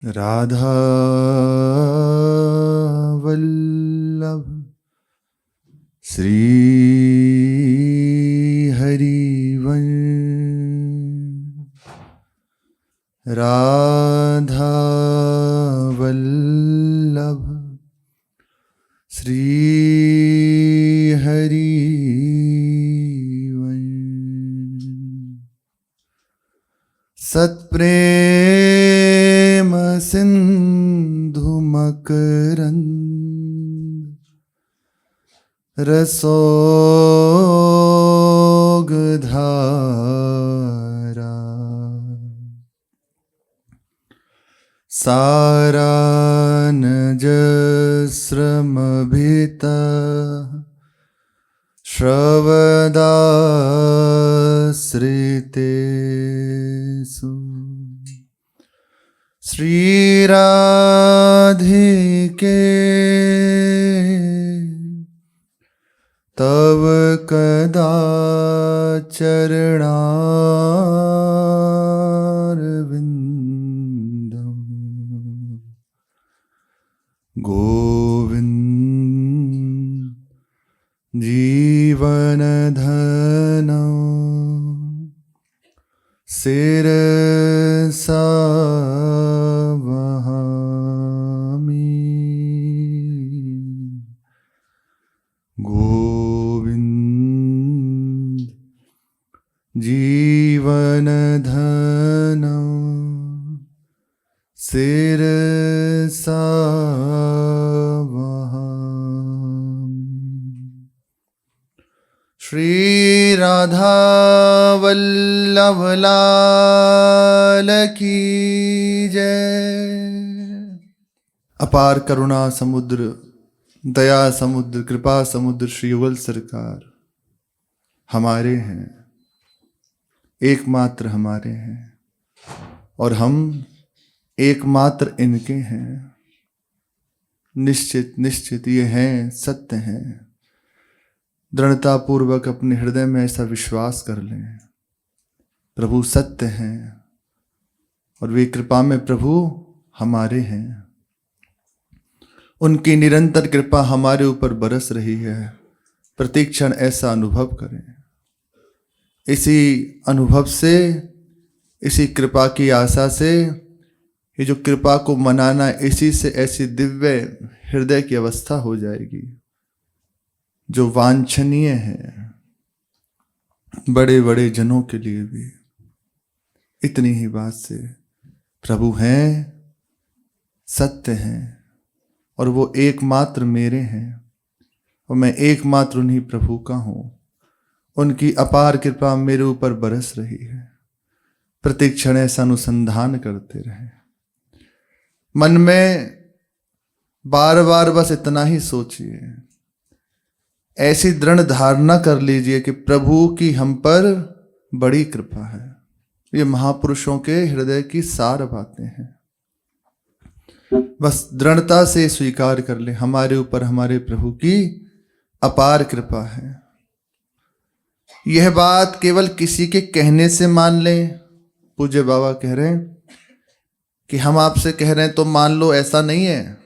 राधा वल्लभ श्री हरिवंश। राधा वल्लभ श्री हरिवंश। सत्प्रेम सिंधु मकरंद रसोगधारा सारानजस्रमभिता श्रवदाश्रितेषु श्रीराधिके तव कदा चरणारविंदम गोविंद जीवनधनं शिरसा वहामि। गोविंद जीवनधनं शिरसा श्री राधा वल्लभ लाल की जय। अपार करुणा समुद्र, दया समुद्र, कृपा समुद्र श्री युगल सरकार हमारे हैं, एकमात्र हमारे हैं और हम एकमात्र इनके हैं। निश्चित निश्चित ये हैं, सत्य हैं। दृढ़ता पूर्वक अपने हृदय में ऐसा विश्वास कर लें, प्रभु सत्य हैं और वे कृपा में प्रभु हमारे हैं। उनकी निरंतर कृपा हमारे ऊपर बरस रही है। प्रतिक्षण ऐसा अनुभव करें। इसी अनुभव से, इसी कृपा की आशा से, ये जो कृपा को मनाना, इसी से ऐसी दिव्य हृदय की अवस्था हो जाएगी जो वांछनीय है बड़े बड़े जनों के लिए भी। इतनी ही बात से प्रभु हैं, सत्य हैं और वो एकमात्र मेरे हैं और मैं एकमात्र उन्हीं प्रभु का हूँ। उनकी अपार कृपा मेरे ऊपर बरस रही है। प्रतिक्षण ऐसा अनुसंधान करते रहे। मन में बार बार बस इतना ही सोचिए, ऐसी दृढ़ धारणा कर लीजिए कि प्रभु की हम पर बड़ी कृपा है। ये महापुरुषों के हृदय की सार बातें हैं। बस दृढ़ता से स्वीकार कर ले, हमारे ऊपर हमारे प्रभु की अपार कृपा है। यह बात केवल किसी के कहने से मान लें। पूज्य बाबा कह रहे हैं कि हम आपसे कह रहे हैं तो मान लो, ऐसा नहीं है।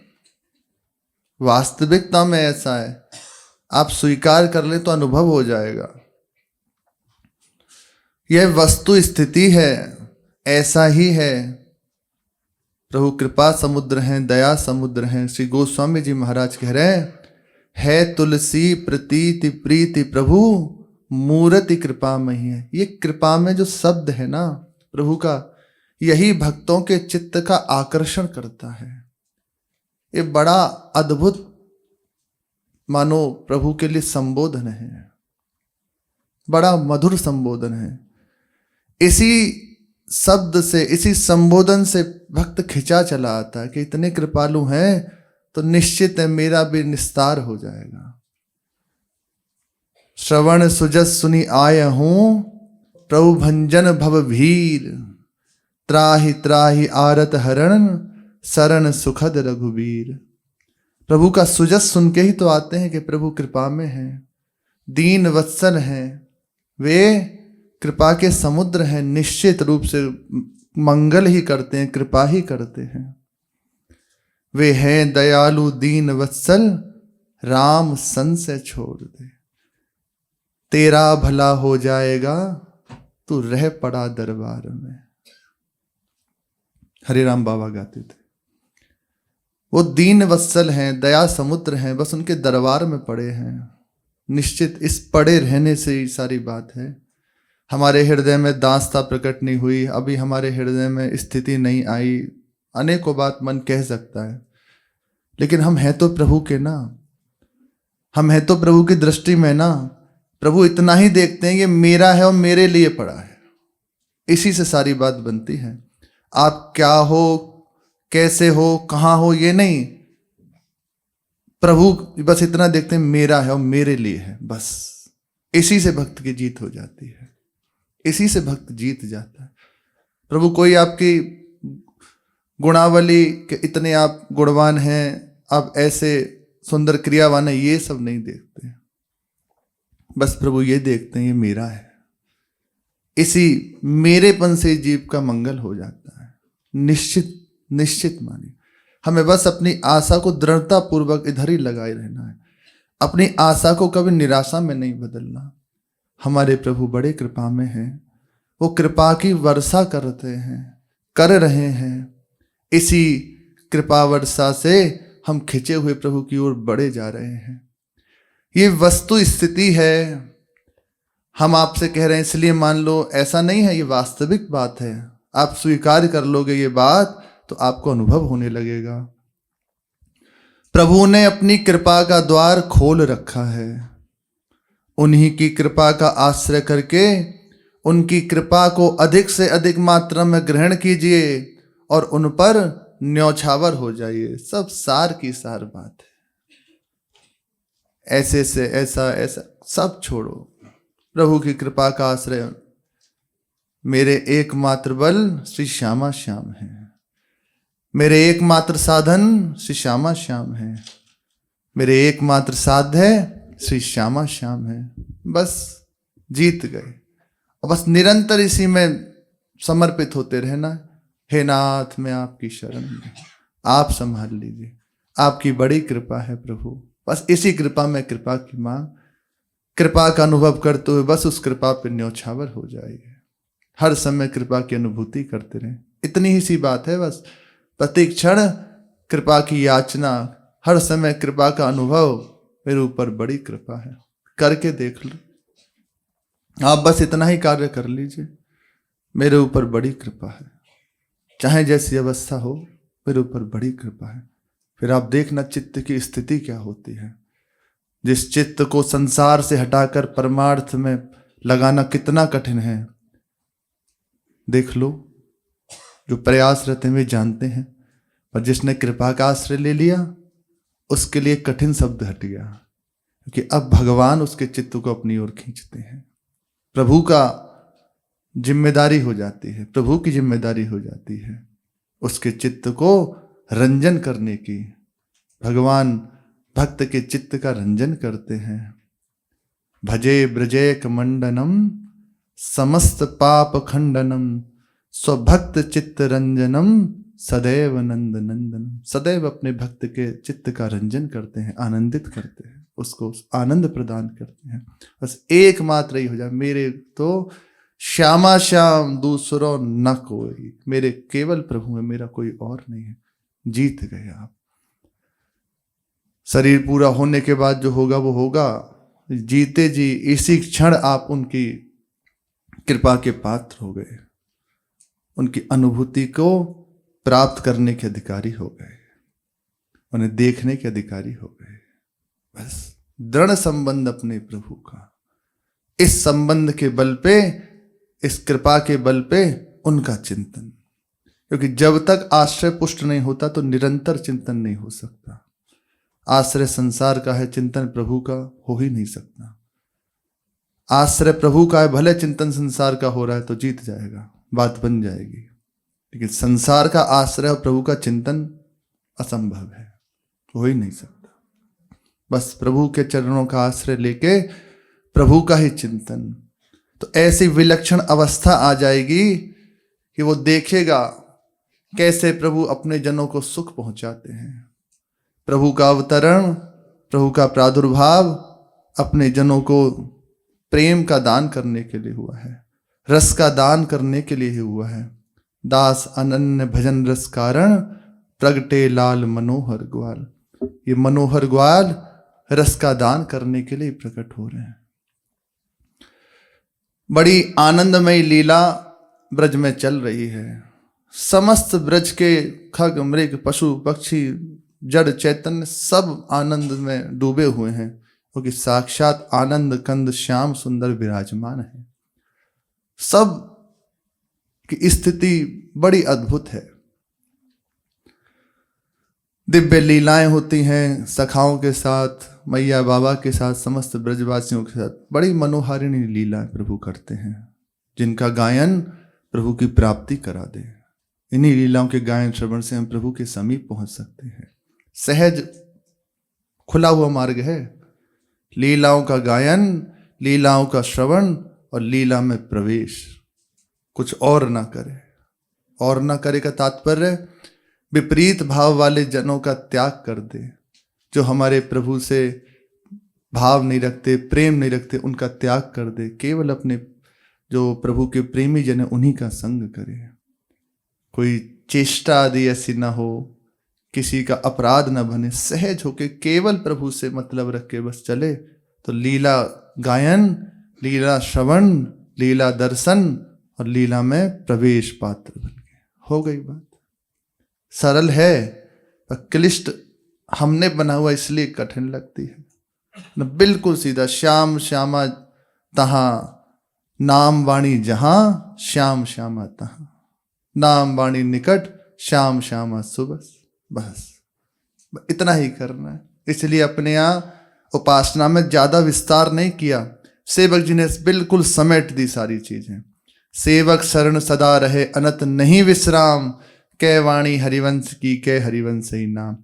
वास्तविकता में ऐसा है। आप स्वीकार कर ले तो अनुभव हो जाएगा। यह वस्तु स्थिति है, ऐसा ही है। प्रभु कृपा समुद्र हैं, दया समुद्र हैं। श्री गोस्वामी जी महाराज कह रहे हैं, है तुलसी प्रतीति प्रीति प्रभु मूर्ति कृपा में ही है। ये कृपा में जो शब्द है ना प्रभु का, यही भक्तों के चित्त का आकर्षण करता है। ये बड़ा अद्भुत मानो प्रभु के लिए संबोधन है, बड़ा मधुर संबोधन है। इसी शब्द से, इसी संबोधन से भक्त खिंचा चला आता है कि इतने कृपालु हैं तो निश्चित है मेरा भी निस्तार हो जाएगा। श्रवण सुजस सुनी आय हूं, प्रभु भंजन भव भीर, त्राहि त्राहि आरत हरण, शरण सुखद रघुबीर। प्रभु का सुजस सुन के ही तो आते हैं कि प्रभु कृपा में हैं, दीन वत्सल हैं, वे कृपा के समुद्र हैं। निश्चित रूप से मंगल ही करते हैं, कृपा ही करते हैं। वे हैं दयालु दीन वत्सल, राम सन से छोड़ दे। तेरा भला हो जाएगा, तू रह पड़ा दरबार में। हरे राम बाबा गाते थे। वो दीन वत्सल हैं, दया समुद्र हैं, बस उनके दरबार में पड़े हैं। निश्चित इस पड़े रहने से ही सारी बात है। हमारे हृदय में दास्ता प्रकट नहीं हुई, अभी हमारे हृदय में स्थिति नहीं आई, अनेकों बात मन कह सकता है, लेकिन हम हैं तो प्रभु के ना, हम हैं तो प्रभु की दृष्टि में ना। प्रभु इतना ही देखते हैं, ये मेरा है और मेरे लिए पड़ा है, इसी से सारी बात बनती है। आप क्या हो, कैसे हो, कहाँ हो, ये नहीं, प्रभु बस इतना देखते हैं मेरा है और मेरे लिए है, बस इसी से भक्त की जीत हो जाती है, इसी से भक्त जीत जाता है। प्रभु कोई आपकी गुणावली के इतने आप गुणवान हैं, आप ऐसे सुंदर क्रियावान है, ये सब नहीं देखते। बस प्रभु ये देखते हैं ये मेरा है, इसी मेरेपन से जीव का मंगल हो जाता है। निश्चित निश्चित मानिए, हमें बस अपनी आशा को दृढ़ता पूर्वक इधर ही लगाए रहना है, अपनी आशा को कभी निराशा में नहीं बदलना। हमारे प्रभु बड़े कृपा में हैं, वो कृपा की वर्षा करते हैं, कर रहे हैं। इसी कृपा वर्षा से हम खिंचे हुए प्रभु की ओर बढ़े जा रहे हैं। ये वस्तु स्थिति है, हम आपसे कह रहे हैं इसलिए मान लो, ऐसा नहीं है, ये वास्तविक बात है। आप स्वीकार कर लोगे ये बात तो आपको अनुभव होने लगेगा। प्रभु ने अपनी कृपा का द्वार खोल रखा है, उन्हीं की कृपा का आश्रय करके उनकी कृपा को अधिक से अधिक मात्रा में ग्रहण कीजिए और उन पर न्यौछावर हो जाइए। सब सार की सार बात है। ऐसे से ऐसा, ऐसा सब छोड़ो, प्रभु की कृपा का आश्रय। मेरे एकमात्र बल श्री श्यामा श्याम है, मेरे एकमात्र साधन श्री श्यामा श्याम है, मेरे एकमात्र साध्य श्री श्यामा श्याम है। बस जीत गए, और बस निरंतर इसी में समर्पित होते रहना। हे नाथ मैं आपकी शरण में, आप संभाल लीजिए, आपकी बड़ी कृपा है प्रभु। बस इसी कृपा में कृपा की मांग, कृपा का अनुभव करते हुए बस उस कृपा पर न्यौछावर हो जाइए। हर समय कृपा की अनुभूति करते रहें, इतनी ही सी बात है। बस प्रति क्षण कृपा की याचना, हर समय कृपा का अनुभव, मेरे ऊपर बड़ी कृपा है, करके देख लो। आप बस इतना ही कार्य कर लीजिए, मेरे ऊपर बड़ी कृपा है, चाहे जैसी अवस्था हो, मेरे ऊपर बड़ी कृपा है। फिर आप देखना चित्त की स्थिति क्या होती है। जिस चित्त को संसार से हटाकर परमार्थ में लगाना कितना कठिन है, देख लो। जो प्रयास रहते हैं वे जानते हैं, पर जिसने कृपा का आश्रय ले लिया उसके लिए कठिन शब्द हट गया, क्योंकि अब भगवान उसके चित्त को अपनी ओर खींचते हैं। प्रभु का जिम्मेदारी हो जाती है, प्रभु की जिम्मेदारी हो जाती है उसके चित्त को रंजन करने की। भगवान भक्त के चित्त का रंजन करते हैं। भजे ब्रजेक मंडनम समस्त पाप खंडनम स्वभक्त चित्त रंजनम सदैव नंद नंदनम। सदैव अपने भक्त के चित्त का रंजन करते हैं, आनंदित करते हैं, उसको आनंद प्रदान करते हैं। बस एकमात्र ही हो जाए, मेरे तो श्यामा श्याम दूसरो न कोई, मेरे केवल प्रभु है, मेरा कोई और नहीं है। जीत गए आप। शरीर पूरा होने के बाद जो होगा वो होगा, जीते जी इसी क्षण आप उनकी कृपा के पात्र हो गए, उनकी अनुभूति को प्राप्त करने के अधिकारी हो गए, उन्हें देखने के अधिकारी हो गए। बस दृढ़ संबंध अपने प्रभु का, इस संबंध के बल पे, इस कृपा के बल पे उनका चिंतन, क्योंकि जब तक आश्रय पुष्ट नहीं होता तो निरंतर चिंतन नहीं हो सकता। आश्रय संसार का है, चिंतन प्रभु का हो ही नहीं सकता। आश्रय प्रभु का है, भले चिंतन संसार का हो रहा है तो जीत जाएगा, बात बन जाएगी। लेकिन संसार का आश्रय और प्रभु का चिंतन असंभव है, हो ही नहीं सकता। बस प्रभु के चरणों का आश्रय लेके प्रभु का ही चिंतन, तो ऐसी विलक्षण अवस्था आ जाएगी कि वो देखेगा कैसे प्रभु अपने जनों को सुख पहुंचाते हैं। प्रभु का अवतरण, प्रभु का प्रादुर्भाव अपने जनों को प्रेम का दान करने के लिए हुआ है, रस का दान करने के लिए ही हुआ है। दास अनन्य भजन रस कारण, प्रगटे लाल मनोहर ग्वाल। ये मनोहर ग्वाल रस का दान करने के लिए प्रकट हो रहे हैं। बड़ी आनंदमयी लीला ब्रज में चल रही है। समस्त ब्रज के खग मृग पशु पक्षी जड़ चैतन्य सब आनंद में डूबे हुए हैं, क्योंकि साक्षात आनंद कंद श्याम सुंदर विराजमान है। सब की स्थिति बड़ी अद्भुत है। दिव्य लीलाएं होती हैं सखाओं के साथ, मैया बाबा के साथ, समस्त ब्रजवासियों के साथ। बड़ी मनोहारिणी लीलाएं प्रभु करते हैं, जिनका गायन प्रभु की प्राप्ति करा दे। इन्हीं लीलाओं के गायन श्रवण से हम प्रभु के समीप पहुंच सकते हैं। सहज खुला हुआ मार्ग है। लीलाओं का गायन, लीलाओं का श्रवण और लीला में प्रवेश, कुछ और ना करे। और ना करे का तात्पर्य विपरीत भाव वाले जनों का त्याग कर दे। जो हमारे प्रभु से भाव नहीं रखते, प्रेम नहीं रखते, उनका त्याग कर दे। केवल अपने जो प्रभु के प्रेमी जन है उन्हीं का संग करे। कोई चेष्टा आदि ऐसी ना हो, किसी का अपराध न बने, सहज होके केवल प्रभु से मतलब रख के बस चले, तो लीला गायन, लीला श्रवण, लीला दर्शन और लीला में प्रवेश पात्र बन गए। हो गई बात। सरल है पर क्लिष्ट हमने बना हुआ इसलिए कठिन लगती है न। बिल्कुल सीधा, श्याम श्यामा तहां, नाम वाणी जहां, श्याम श्यामा तहां। नाम वाणी निकट, श्याम श्यामा सुबस। बस इतना ही करना है। इसलिए अपने यहाँ उपासना में ज्यादा विस्तार नहीं किया। सेवक जी ने बिल्कुल समेट दी सारी चीजें। सेवक शरण सदा रहे अनत नहीं विश्राम, कै वाणी हरिवंश की कै हरिवंश ही नाम।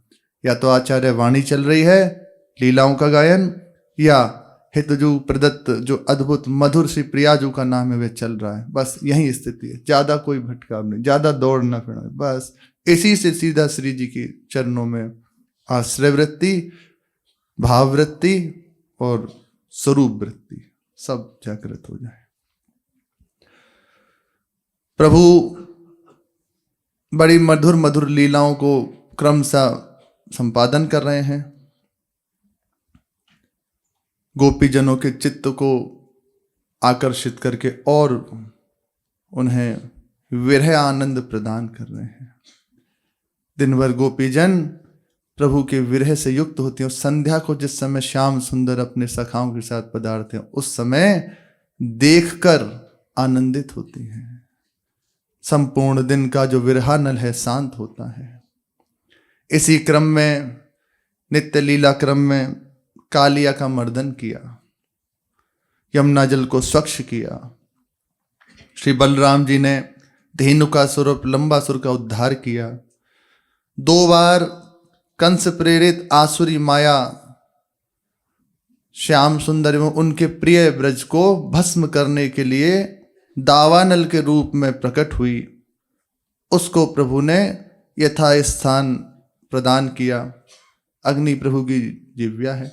या तो आचार्य वाणी चल रही है, लीलाओं का गायन, या हितजू प्रदत्त जो अद्भुत मधुर श्री प्रियाजू का नाम है वे चल रहा है। बस यही स्थिति है। ज्यादा कोई भटकाव नहीं, ज्यादा दौड़ना फिरना, बस इसी से सीधा श्री जी के चरणों में आश्रय वृत्ति, भाव वृत्ति और स्वरूप वृत्ति सब जागृत हो जाए। प्रभु बड़ी मधुर मधुर लीलाओं को क्रमशः संपादन कर रहे हैं। गोपीजनों के चित्त को आकर्षित करके और उन्हें विरह आनंद प्रदान कर रहे हैं। दिन भर गोपीजन प्रभु के विरह से युक्त होती हैं। संध्या को जिस समय श्याम सुंदर अपने सखाओं के साथ पधारते हैं, उस समय देखकर आनंदित होती हैं। संपूर्ण दिन का जो विरहानल है शांत होता है। इसी क्रम में, नित्य लीला क्रम में कालिया का मर्दन किया, यमुना जल को स्वच्छ किया। श्री बलराम जी ने धेनुका स्वरूप लंबासुर का उद्धार किया। 2 बार कंस प्रेरित आसुरी माया श्याम सुंदर एवं उनके प्रिय ब्रज को भस्म करने के लिए दावानल के रूप में प्रकट हुई। उसको प्रभु ने यथा स्थान प्रदान किया। अग्नि प्रभु की जिह्वा है,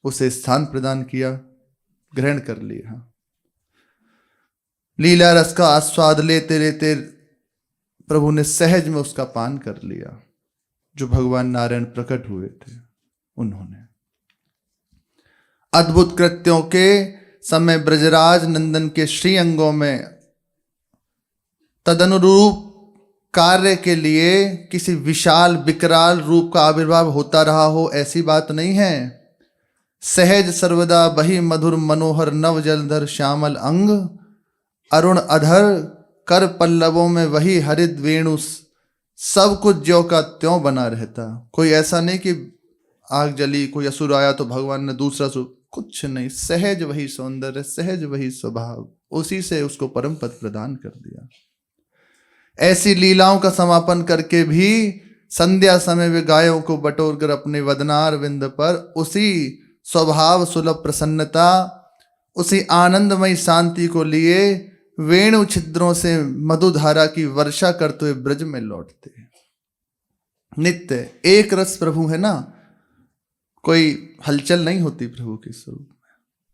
उसे स्थान प्रदान किया, ग्रहण कर लिया। लीला रस का आस्वाद लेते लेते प्रभु ने सहज में उसका पान कर लिया। जो भगवान नारायण प्रकट हुए थे उन्होंने अद्भुत कृत्यों के समय ब्रजराज नंदन के श्री अंगों में तदनुरूप कार्य के लिए किसी विशाल विकराल रूप का आविर्भाव होता रहा हो, ऐसी बात नहीं है। सहज सर्वदा बही मधुर मनोहर नव जलधर श्यामल अंग, अरुण अधर कर पल्लवों में वही हरित वेणु, सब कुछ ज्यों का त्यों बना रहता। कोई ऐसा नहीं कि आग जली, कोई असुर आया तो भगवान ने दूसरा असुर, कुछ नहीं। सहज वही सौंदर्य, सहज वही स्वभाव, उसी से उसको परम पद प्रदान कर दिया। ऐसी लीलाओं का समापन करके भी संध्या समय वे गायों को बटोर कर अपने वदनार विंद पर उसी स्वभाव सुलभ प्रसन्नता, उसी आनंदमय शांति को लिए वेणु छिद्रों से मधुधारा की वर्षा करते हुए ब्रज में लौटते। नित्य एक रस प्रभु है ना, कोई हलचल नहीं होती प्रभु के स्वरूप में,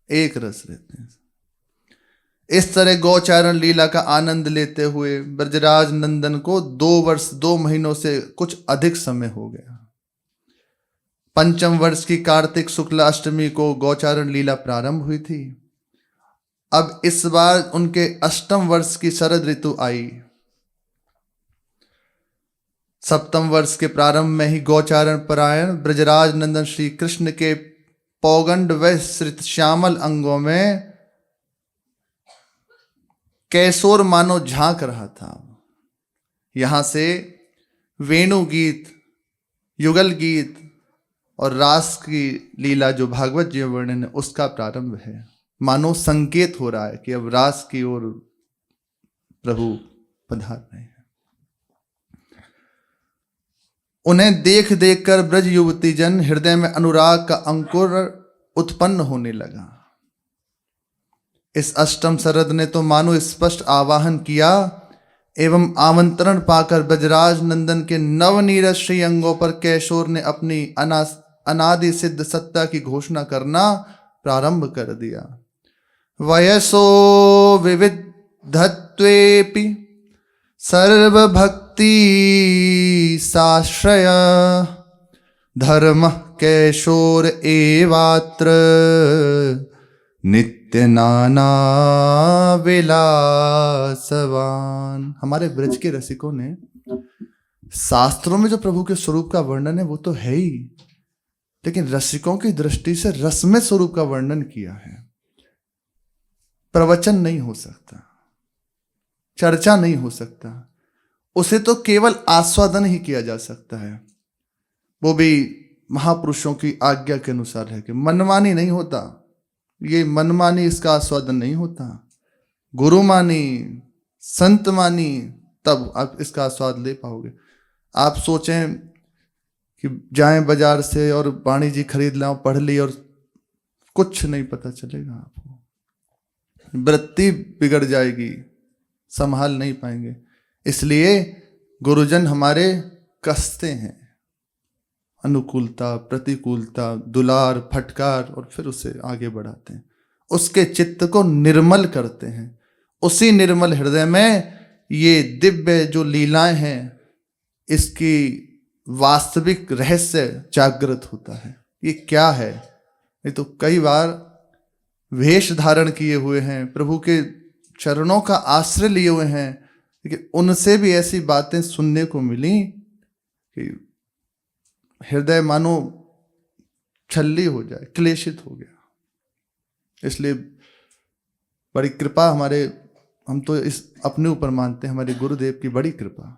एक रस रहते हैं। इस तरह गौचारण लीला का आनंद लेते हुए ब्रजराज नंदन को 2 वर्ष 2 महीनों से कुछ अधिक समय हो गया। पंचम वर्ष की कार्तिक शुक्ल अष्टमी को गौचारण लीला प्रारंभ हुई थी। अब इस बार उनके अष्टम वर्ष की शरद ऋतु आई। सप्तम वर्ष के प्रारंभ में ही गौचारण परायण ब्रजराज नंदन श्री कृष्ण के पौगंड व श्रित श्यामल अंगों में कैशोर मानो झांक रहा था। यहां से वेणु गीत, युगल गीत और रास की लीला जो भागवत जी वर्णन है उसका प्रारंभ है। मानो संकेत हो रहा है कि अब रास की ओर प्रभु पधार रहे हैं। उन्हें देख देख कर ब्रज युवती जन हृदय में अनुराग का अंकुर उत्पन्न होने लगा। इस अष्टम शरद ने तो मानो स्पष्ट आवाहन किया एवं आमंत्रण पाकर ब्रजराज नंदन के नवनीरस श्री अंगों पर कैशोर ने अपनी अनादि सिद्ध सत्ता की घोषणा करना प्रारंभ कर दिया। वयसो विविधत्वेपि सर्वभक्ति साश्रय धर्म कैशोर एवात्र नित्य नाना विलासवान। हमारे ब्रज के रसिकों ने शास्त्रों में जो प्रभु के स्वरूप का वर्णन है वो तो है ही, लेकिन रसिकों की दृष्टि से रसमय स्वरूप का वर्णन किया है। प्रवचन नहीं हो सकता, चर्चा नहीं हो सकता, उसे तो केवल आस्वादन ही किया जा सकता है, वो भी महापुरुषों की आज्ञा के अनुसार है कि मनमानी नहीं होता। ये मनमानी इसका आस्वादन नहीं होता, गुरु मानी संत मानी तब आप इसका आस्वाद ले पाओगे। आप सोचें कि जाएं बाजार से और वाणी जी खरीद लाओ, पढ़ ली और कुछ नहीं पता चलेगा आपको, वृत्ति बिगड़ जाएगी, संभाल नहीं पाएंगे। इसलिए गुरुजन हमारे कसते हैं, अनुकूलता, प्रतिकूलता, दुलार, फटकार और फिर उसे आगे बढ़ाते हैं, उसके चित्त को निर्मल करते हैं। उसी निर्मल हृदय में ये दिव्य जो लीलाएं हैं इसकी वास्तविक रहस्य जागृत होता है। ये क्या है? ये तो कई बार वेश धारण किए हुए हैं, प्रभु के चरणों का आश्रय लिए हुए हैं, लेकिन उनसे भी ऐसी बातें सुनने को मिली कि हृदय मानो छल्ली हो जाए, क्लेशित हो गया। इसलिए बड़ी कृपा हमारे, हम तो इस अपने ऊपर मानते हैं, हमारे गुरुदेव की बड़ी कृपा।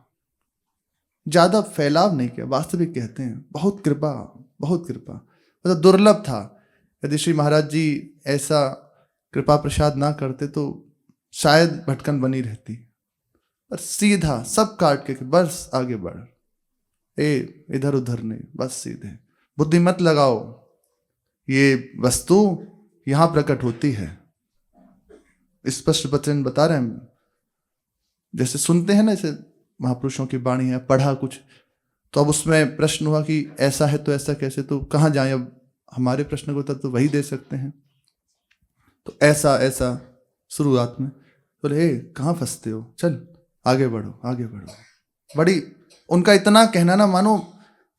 ज्यादा फैलाव नहीं किया, वास्तविक कहते हैं, बहुत कृपा, बहुत कृपा। मतलब दुर्लभ था। यदि श्री महाराज जी ऐसा कृपा प्रसाद ना करते तो शायद भटकन बनी रहती, पर सीधा सब काट के बस आगे बढ़, इधर उधर नहीं, बस सीधे। बुद्धि मत लगाओ, ये वस्तु यहां प्रकट होती है। स्पष्ट वचन बता रहे हैं। जैसे सुनते हैं ना, जैसे महापुरुषों की वाणी है, पढ़ा कुछ तो अब उसमें प्रश्न हुआ कि ऐसा है तो ऐसा कैसे, तो कहाँ जाएं? अब हमारे प्रश्न को उत्तर तो वही दे सकते हैं। तो ऐसा ऐसा शुरुआत में बोले, कहाँ फंसते हो, चल आगे बढ़ो, आगे बढ़ो। बड़ी उनका इतना कहना ना, मानो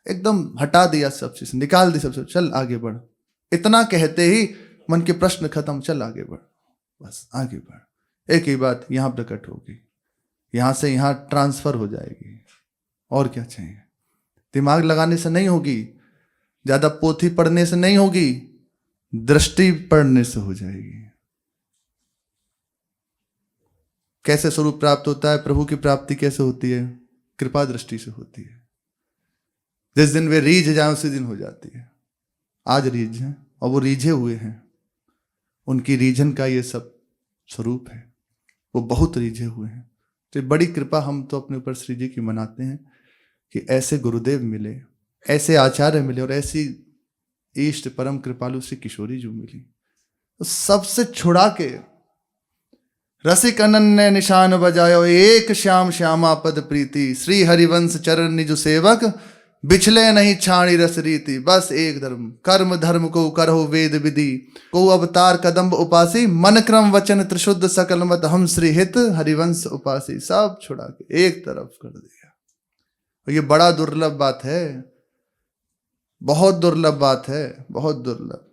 एकदम हटा दिया सब चीज, निकाल दी सबसे, चल आगे बढ़। इतना कहते ही मन के प्रश्न खत्म, चल आगे बढ़, बस आगे बढ़। एक ही बात यहां प्रकट होगी, यहां से यहां ट्रांसफर हो जाएगी, और क्या चाहिए? दिमाग लगाने से नहीं होगी, ज्यादा पोथी पढ़ने से नहीं होगी, दृष्टि पढ़ने से हो जाएगी। कैसे स्वरूप प्राप्त होता है? प्रभु की प्राप्ति कैसे होती है? कृपा दृष्टि से होती है। जिस दिन वे रीझ जाए उसी दिन हो जाती है। आज रीझ हैं और वो रीझे हुए हैं, उनकी रीझन का ये सब स्वरूप है, वो बहुत रीझे हुए हैं। तो बड़ी कृपा हम तो अपने ऊपर श्री जी की मनाते हैं कि ऐसे गुरुदेव मिले, ऐसे आचार्य मिले और ऐसी इष्ट परम कृपालु श्री किशोरी जी मिली। तो सबसे छुड़ा के रसिक अनन्य निशान बजायो, एक श्याम श्यामा पद प्रीति। श्री हरिवंश चरण निज सेवक, बिछले नहीं छाणी रस रीति। बस एक धर्म, कर्म धर्म को करहो वेद विधि। को अवतार कदम्ब उपासी, मन क्रम वचन त्रिशुद्ध सकल मत। हम श्री हित हरिवंश उपासी। सब छुड़ा के एक तरफ कर दिया। और ये बड़ा दुर्लभ बात है, बहुत दुर्लभ बात है, बहुत दुर्लभ।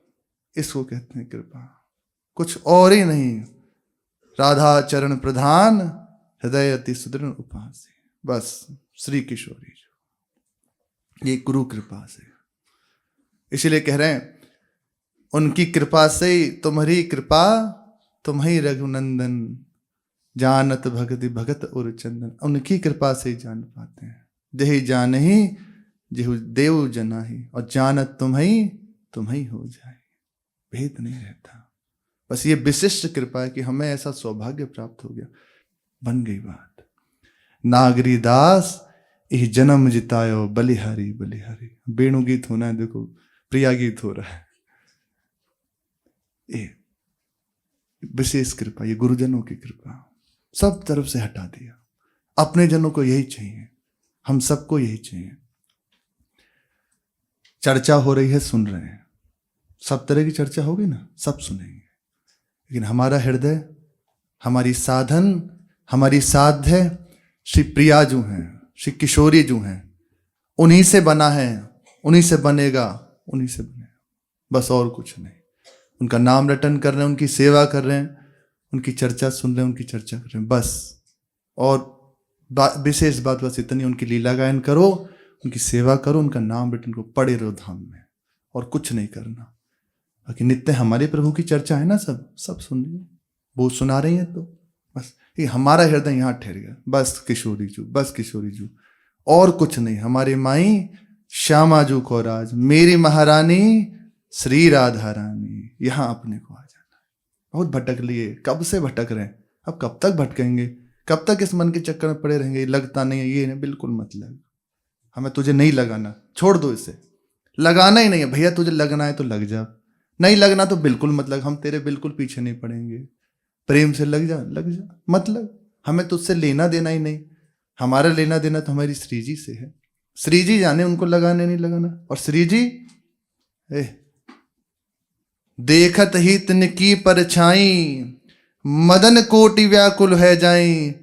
इसको कहते हैं कृपा, कुछ और ही नहीं। राधा चरण प्रधान, हृदय अति सुदृढ़ उपासी। बस श्री किशोरी जो, ये गुरु कृपा से। इसीलिए कह रहे हैं, उनकी कृपा से, तुम्हारी कृपा तुम्ही रघुनंदन, जानत भगति भगत और चंदन। उनकी कृपा से ही जान पाते हैं। देहि जानहि जेहु देव जनाहि, और जानत तुम्ही हो जाए। भेद नहीं रहता। बस ये विशिष्ट कृपा है कि हमें ऐसा सौभाग्य प्राप्त हो गया। बन गई बात। नागरी दास यह जन्म जितायो, बलिहारी बलिहारी। वेणु गीत होना है, देखो प्रिया गीत हो रहा है। ये विशेष कृपा, ये गुरुजनों की कृपा। सब तरफ से हटा दिया। अपने जनों को यही चाहिए, हम सबको यही चाहिए। चर्चा हो रही है, सुन रहे हैं। सब तरह की चर्चा होगी ना, सब सुनेंगे। लेकिन हमारा हृदय, हमारी साधन, हमारी साध्य श्री प्रिया जो हैं, श्री किशोरी जो हैं, उन्हीं से बना है, उन्हीं से बनेगा, उन्हीं से बनेगा। बस और कुछ नहीं। उनका नाम रटन कर रहे हैं, उनकी सेवा कर रहे हैं, उनकी चर्चा सुन रहे हैं, उनकी चर्चा कर रहे हैं, बस। और विशेष बात बस इतनी, उनकी लीला गायन करो, उनकी सेवा करो, उनका नाम रटन को पड़े रहो धाम में, और कुछ नहीं करना। बाकी नित्य हमारे प्रभु की चर्चा है ना, सब सुन रही है, वो सुना रही है, तो बस ये हमारा हृदय यहाँ ठहर गया। बस किशोरी जू, बस किशोरी जू, और कुछ नहीं। हमारी माई श्यामा जू को राज, मेरी महारानी श्री राधा रानी, यहाँ अपने को आ जाना है। बहुत भटक लिए, कब से भटक रहे हैं, अब कब तक भटकेंगे, कब तक इस मन के चक्कर में पड़े रहेंगे। लगता नहीं है, ये नहीं, बिल्कुल मत लग। हमें तुझे नहीं लगाना, छोड़ दो इसे। लगाना ही नहीं है भैया, तुझे लगना है तो लग जा, नहीं लगना तो बिल्कुल मत लग। हम तेरे बिल्कुल पीछे नहीं पड़ेंगे। प्रेम से लग जा, लग जा, मत लग। हमें तुझसे लेना देना ही नहीं। हमारा लेना देना तो हमारी श्री जी से है। श्री जी जाने उनको लगाने नहीं लगाना। और श्री जी देखत ही तिनकी परछाई, मदन कोटि व्याकुल है जाई।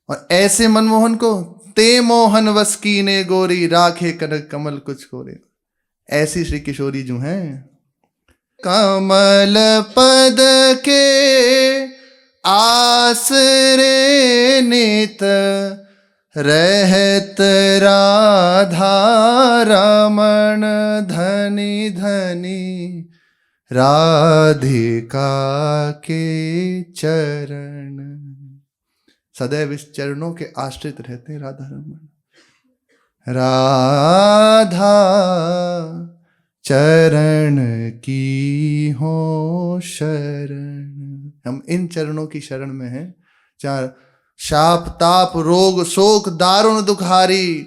और ऐसे मनमोहन को ते मोहन वस कीने गोरी, राखे कनक कमल कुछ कोरे। ऐसी श्री किशोरी जो हैं, कमल पद के आसरे नित रहत राधा रमण, धनी धनी राधिका के चरण। सदैव इस चरणों के आश्रित रहते हैं राधा रमण। राधा चरण की हो शरण। हम इन चरणों की शरण में हैं। चार शाप ताप रोग शोक दारुण दुखारी,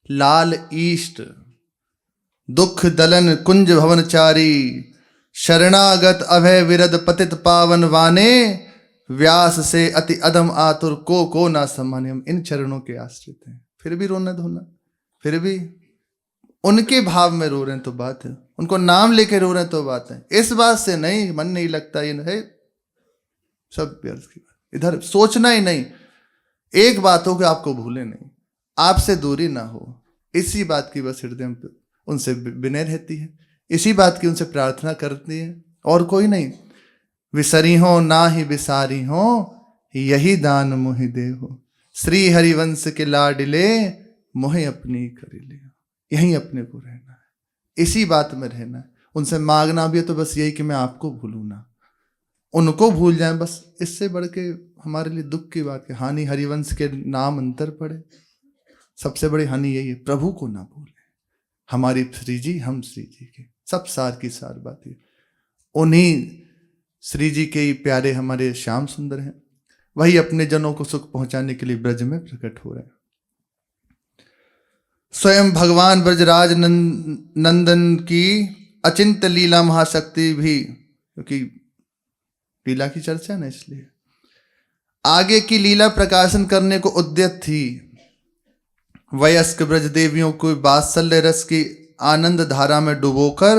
लाल ईष्ट दुख दलन कुंज भवनचारी। शरणागत अभय विरद पतित पावन वाने, व्यास से अति अधम आतुर को ना सम्माने। हम इन चरणों के आश्रित हैं, फिर भी रोना धोना, फिर भी उनके भाव में रो रहे हैं तो बात है, उनको नाम लेके रो रहे हैं तो बात है। इस बात से नहीं, मन नहीं लगता, ये नहीं, सब व्यर्थ की बात। इधर सोचना ही नहीं। एक बात हो कि आपको भूले नहीं, आपसे दूरी ना हो, इसी बात की बस हृदय में उनसे विनय रहती है, इसी बात की उनसे प्रार्थना करती है, और कोई नहीं। विसरी हो ना ही विसारी हो, यही दान मोहि दे हो। श्री हरिवंश के लाडले, मोहे अपनी करी ले। यहीं अपने को रहना है, इसी बात में रहना है। उनसे मांगना भी है तो बस यही कि मैं आपको भूलूं ना, उनको भूल जाएं, बस। इससे बढ़ के हमारे लिए दुख की बात है। हानि हरिवंश के नाम अंतर पड़े, सबसे बड़ी हानि यही है, प्रभु को ना भूलें। हमारी श्री जी, हम श्री जी के, सब सार की सार बात है। उन्हीं श्री जी के ही प्यारे हमारे श्याम सुंदर हैं, वही अपने जनों को सुख पहुंचाने के लिए ब्रज में प्रकट हो रहे हैं। स्वयं भगवान ब्रजराज नंदन की अचिंत्य लीला महाशक्ति भी, क्योंकि लीला की चर्चा ना, इसलिए आगे की लीला प्रकाशन करने को उद्यत थी। वयस्क ब्रज देवियों को वात्सल्य रस की आनंद धारा में डुबोकर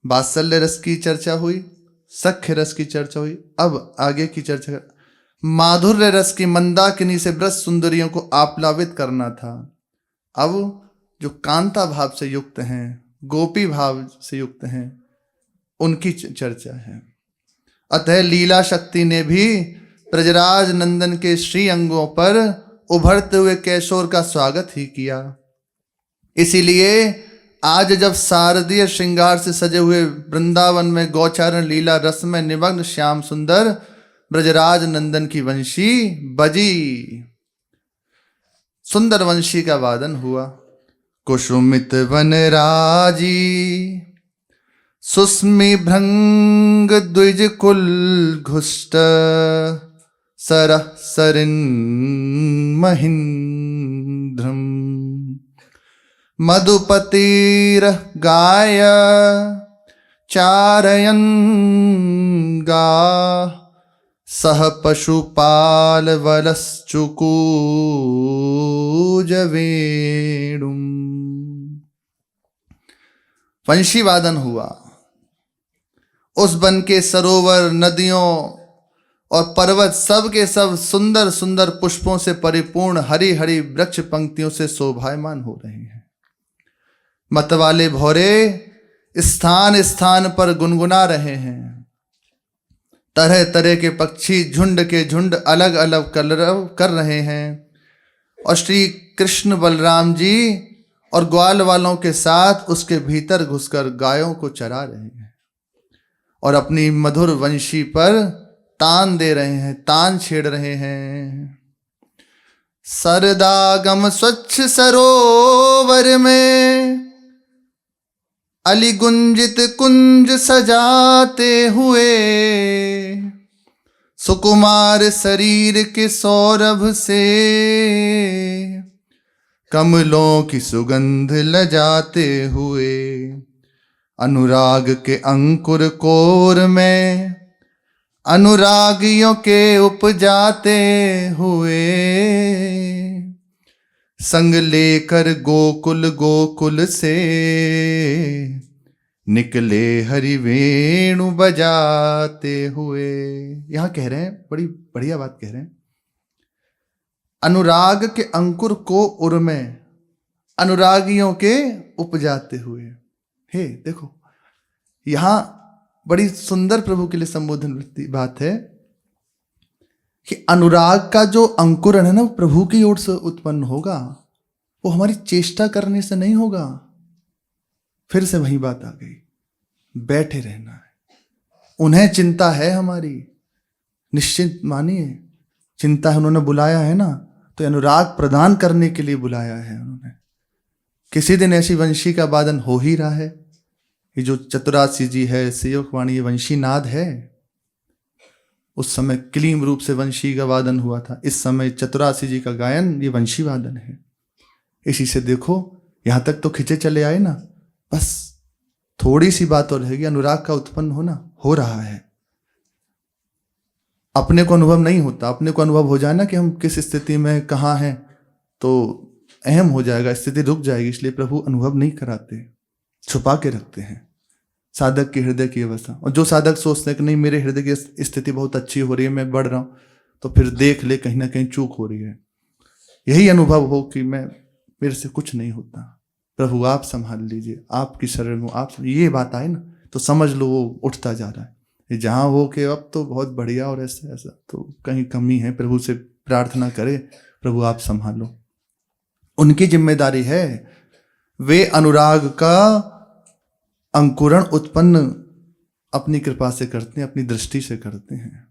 वात्सल्य रस की चर्चा हुई, सख्य रस की चर्चा हुई। अब आगे की चर्चा, माधुर्य रस की मंदाकिनी से ब्रज सुंदरियों को आप्लावित करना था। अब जो कांता भाव से युक्त हैं, गोपी भाव से युक्त हैं, उनकी चर्चा है। अतः लीला शक्ति ने भी ब्रजराज नंदन के श्री अंगों पर उभरते हुए कैशोर का स्वागत ही किया। इसीलिए आज जब शारदीय श्रृंगार से सजे हुए वृंदावन में गौचारण लीला रस में निमग्न श्याम सुंदर ब्रजराज नंदन की वंशी बजी, सुंदर वंशी का वादन हुआ। कुसुमित वनराजी सुस्मि भृंग द्विज कुल घुष्ट सरः सरिन् महीन्द्रम् मधुपतिर गाय चारयन् गा सह पशुपाल वलश्चुकूजवेणुम्। वंशी वादन हुआ। उस वन के सरोवर, नदियों और पर्वत सब के सब सुंदर सुंदर पुष्पों से परिपूर्ण हरी हरी वृक्ष पंक्तियों से शोभायमान हो रहे हैं। मतवाले भौरे स्थान स्थान पर गुनगुना रहे हैं। तरह तरह के पक्षी झुंड के झुंड अलग अलग कलरव कर रहे हैं और श्री कृष्ण बलराम जी और ग्वाल वालों के साथ उसके भीतर घुसकर गायों को चरा रहे हैं और अपनी मधुर वंशी पर तान दे रहे हैं, तान छेड़ रहे हैं। सरदागम स्वच्छ सरोवर में अलिगुंजित कुंज सजाते हुए सुकुमार शरीर के सौरभ से कमलों की सुगंध लजाते हुए अनुराग के अंकुर कोर में अनुरागियों के उपजाते हुए संग लेकर गोकुल गोकुल से निकले हरि वेणु बजाते हुए। यहां कह रहे हैं, बड़ी बढ़िया बात कह रहे हैं, अनुराग के अंकुर को उर में अनुरागियों के उपजाते हुए। हे देखो, यहां बड़ी सुंदर प्रभु के लिए संबोधन बात है कि अनुराग का जो अंकुरण है ना, वो प्रभु की ओर से उत्पन्न होगा, वो हमारी चेष्टा करने से नहीं होगा। फिर से वही बात आ गई, बैठे रहना है। उन्हें चिंता है हमारी, निश्चिंत मानिए, चिंता है। उन्होंने बुलाया है ना, तो अनुराग प्रदान करने के लिए बुलाया है उन्होंने। किसी दिन ऐसी वंशी का वादन हो ही रहा है। ये जो चतुरासी जी है, सेवकवाणी, ये वंशी नाद है। उस समय क्लीम रूप से वंशी का वादन हुआ था, इस समय चतुरासी जी का गायन ये वंशी वादन है। इसी से देखो यहां तक तो खिंचे चले आए ना, बस थोड़ी सी बात और रहेगी, अनुराग का उत्पन्न होना हो रहा है। अपने को अनुभव नहीं होता, अपने को अनुभव हो जाए ना कि हम किस स्थिति में कहाँ हैं, तो अहम हो जाएगा, स्थिति रुक जाएगी। इसलिए प्रभु अनुभव नहीं कराते, छुपा के रखते हैं साधक के हृदय की अवस्था। और जो साधक सोचते हैं कि नहीं मेरे हृदय की स्थिति बहुत अच्छी हो रही है, मैं बढ़ रहा हूं, तो फिर देख ले कहीं ना कहीं चूक हो रही है। यही अनुभव हो कि मेरे से कुछ नहीं होता, प्रभु आप संभाल लीजिए, आपकी शरण हो, आप, ये बात आए ना तो समझ लो वो उठता जा रहा है। जहां हो कि अब तो बहुत बढ़िया और ऐसा ऐसा, तो कहीं कमी है, प्रभु से प्रार्थना करे, प्रभु आप संभालो। उनकी जिम्मेदारी है, वे अनुराग का अंकुरण उत्पन्न अपनी कृपा से करते हैं, अपनी दृष्टि से करते हैं।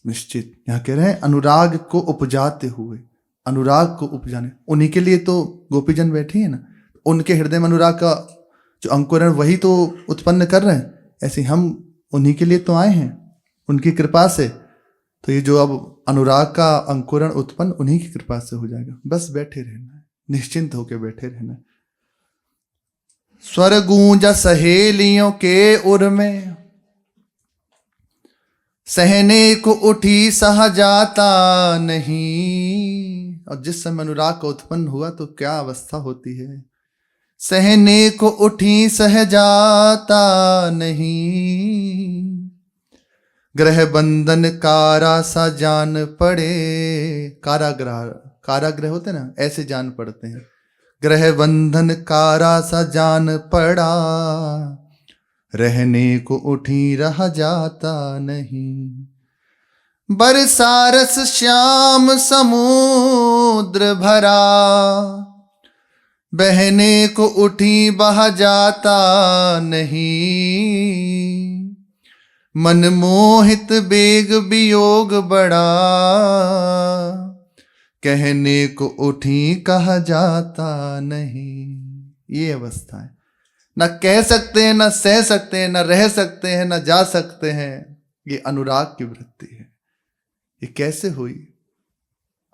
निश्चित यहां कह रहे हैं अनुराग को उपजाते हुए, अनुराग को उपजाने, उन्हीं के लिए तो गोपीजन बैठे हैं ना, उनके हृदय में अनुराग का जो अंकुरण वही तो उत्पन्न कर रहे हैं। ऐसे हम उन्हीं के लिए तो आए हैं, उनकी कृपा से। तो ये जो अब अनुराग का अंकुरण उत्पन्न उन्हीं की कृपा से हो जाएगा। बस बैठे रहना है, निश्चिंत होकर बैठे रहना है। स्वर गूंजा सहेलियों के उर में सहने को उठी सहा जाता नहीं। और जिस समय अनुराग का उत्पन्न हुआ तो क्या अवस्था होती है। सहने को उठी सह जाता नहीं, ग्रह बंधन कारा सा जान पड़े। कारागृह, कारागृह होते ना, ऐसे जान पड़ते हैं। ग्रह बंधन कारा सा जान पड़ा, रहने को उठी रहा जाता नहीं। बरसारस श्याम समुद्र भरा, बहने को उठी बहा जाता नहीं। मन मोहित बेग वियोग बड़ा, कहने को उठी कहा जाता नहीं। ये अवस्था है। न कह सकते हैं, न सह सकते हैं, न रह सकते हैं, न जा सकते हैं। ये अनुराग की वृत्ति है। ये कैसे हुई?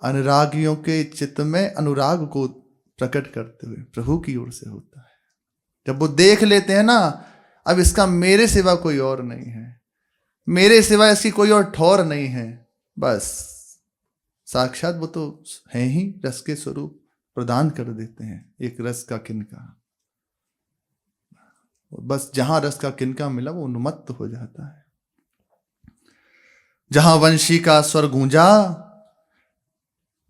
अनुरागियों के चित्त में अनुराग को प्रकट करते हुए प्रभु की ओर से होता है। जब वो देख लेते हैं ना, अब इसका मेरे सिवा कोई और नहीं है, मेरे सिवा इसकी कोई और ठौर नहीं है, बस साक्षात वो तो है ही, रस के स्वरूप प्रदान कर देते हैं। एक रस का किनका, बस जहां रस का किनका मिला वो उन्मत्त हो जाता है। जहां वंशी का स्वर गूंजा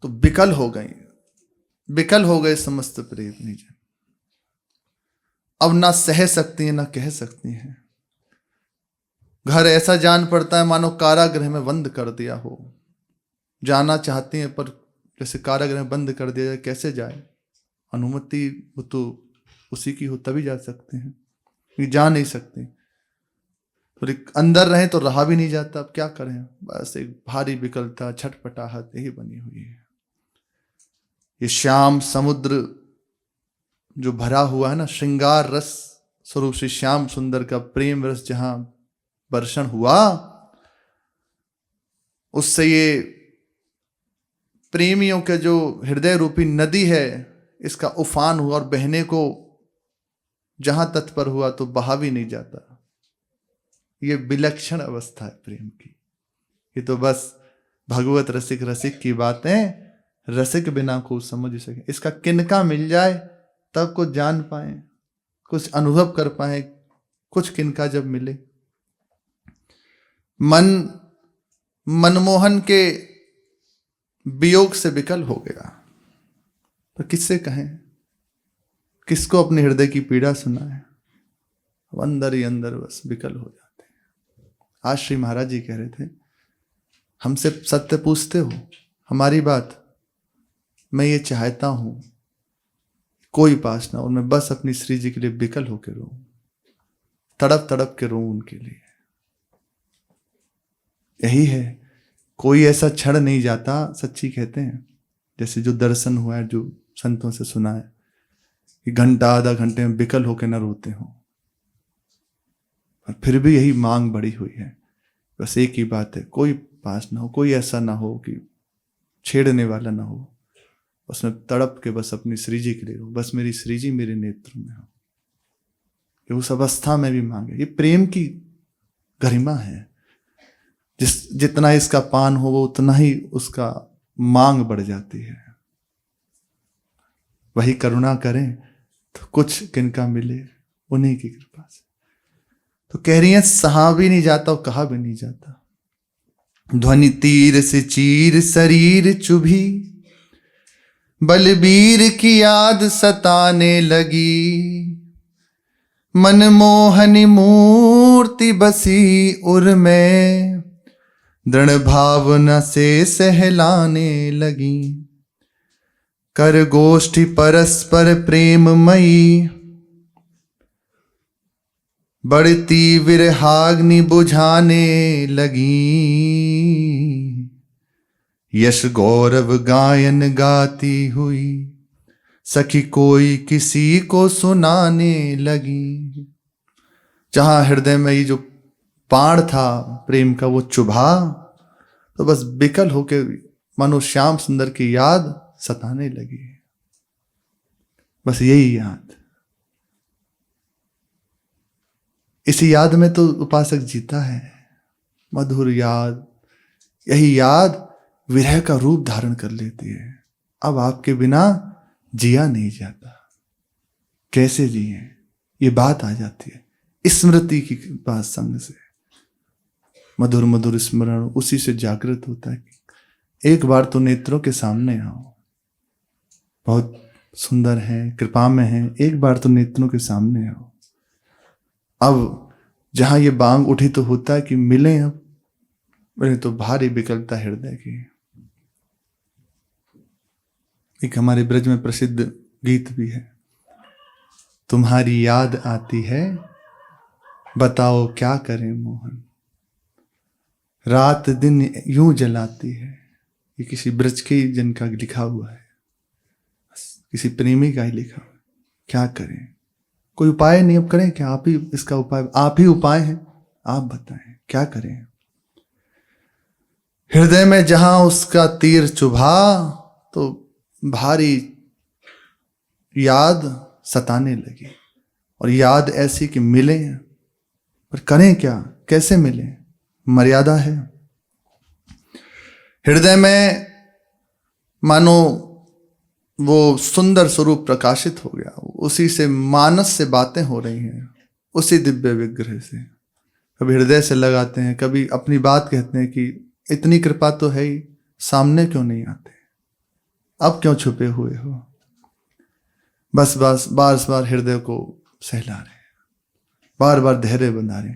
तो विकल हो गई, विकल हो गए समस्त प्रेमी जन। अब ना सह सकती हैं, ना कह सकती हैं। घर ऐसा जान पड़ता है मानो कारागृह में बंद कर दिया हो। जाना चाहती हैं पर जैसे कारागृह में बंद कर दिया जाए, कैसे जाए? अनुमति वो तो उसी की हो तभी जा सकते हैं, ये जा नहीं सकते। तो अंदर रहे तो रहा भी नहीं जाता। अब क्या करें? बस एक भारी विकलता, छटपटाहट यही बनी हुई है। ये श्याम समुद्र जो भरा हुआ है ना, श्रृंगार रस स्वरूप श्री श्याम सुंदर का प्रेम रस जहां वर्षण हुआ, उससे ये प्रेमियों के जो हृदय रूपी नदी है, इसका उफान हुआ और बहने को जहां तत्पर हुआ तो बहा भी नहीं जाता। ये विलक्षण अवस्था है प्रेम की। ये तो बस भगवत रसिक रसिक की बातें, रसिक बिना को समझ सके। इसका किनका मिल जाए तब कुछ जान पाए, कुछ अनुभव कर पाए। कुछ किनका जब मिले, मन मनमोहन के वियोग से विकल हो गया, तो किससे कहें, किसको अपने हृदय की पीड़ा सुनाए? अंदर ही अंदर बस विकल हो जाते हैं। आज श्री महाराज जी कह रहे थे, हमसे सत्य पूछते हो, हमारी बात मैं ये चाहता हूं कोई पास ना हो, मैं बस अपनी श्री जी के लिए विकल होकर रो, तड़प तड़प के रो उनके लिए। यही है, कोई ऐसा क्षण नहीं जाता, सच्ची कहते हैं, जैसे जो दर्शन हुआ है, जो संतों से सुना है, कि घंटा आधा घंटे में विकल होकर न रोते हो। और फिर भी यही मांग बढ़ी हुई है, बस एक ही बात है, कोई पास ना हो, कोई ऐसा ना हो कि छेड़ने वाला ना हो, उसमें तड़प के बस अपनी श्री जी के लिए हो, बस मेरी श्री जी मेरे नेत्र में हो। कि उस अवस्था में भी मांगे। ये प्रेम की गरिमा है। जितना इसका पान हो वो उतना ही उसका मांग बढ़ जाती है। वही करुणा करें तो कुछ किनका मिले, उन्हीं की कृपा से। तो कह रही है, सहा भी नहीं जाता और कहा भी नहीं जाता। ध्वनि तीर से चीर शरीर चुभी, बलबीर की याद सताने लगी। मनमोहनी मूर्ति बसी उर में, दृढ़ भावना से सहलाने लगी। कर गोष्ठी परस्पर प्रेममयी, बढ़ती विरहाग्नि बुझाने लगी। यश गौरव गायन गाती हुई, सखी कोई किसी को सुनाने लगी। जहां हृदय में ये जो बाण था प्रेम का वो चुभा, तो बस विकल होकर मानो श्याम सुंदर की याद सताने लगी। बस यही याद, इसी याद में तो उपासक जीता है। मधुर याद, यही याद विरह का रूप धारण कर लेती है। अब आपके बिना जिया नहीं जाता, कैसे जिए, ये बात आ जाती है स्मृति की बात संग से। मधुर मधुर स्मरण उसी से जागृत होता है। एक बार तो नेत्रों के सामने आओ, बहुत सुंदर है, कृपा में है, एक बार तो नेत्रों के सामने आओ। अब जहां ये बांग उठी तो होता है कि मिले, अब मेरे तो भारी विकलता हृदय की। एक हमारे ब्रज में प्रसिद्ध गीत भी है, तुम्हारी याद आती है बताओ क्या करें मोहन, रात दिन यूं जलाती है। ये किसी ब्रज के जन का लिखा हुआ है, किसी प्रेमी का ही लिखा हुआ है। क्या करें, कोई उपाय नहीं, अब करें क्या, आप ही इसका उपाय, आप ही उपाय हैं, आप बताएं क्या करें। हृदय में जहां उसका तीर चुभा तो भारी याद सताने लगी, और याद ऐसी कि मिले, पर करें क्या, कैसे मिले, मर्यादा है। हृदय में मानो वो सुंदर स्वरूप प्रकाशित हो गया, उसी से मानस से बातें हो रही हैं, उसी दिव्य विग्रह से। कभी हृदय से लगाते हैं, कभी अपनी बात कहते हैं कि इतनी कृपा तो है ही, सामने क्यों नहीं आते, अब क्यों छुपे हुए हो। बस बस बार बार हृदय को सहला रहे, बार बार धैर्य बना रहे,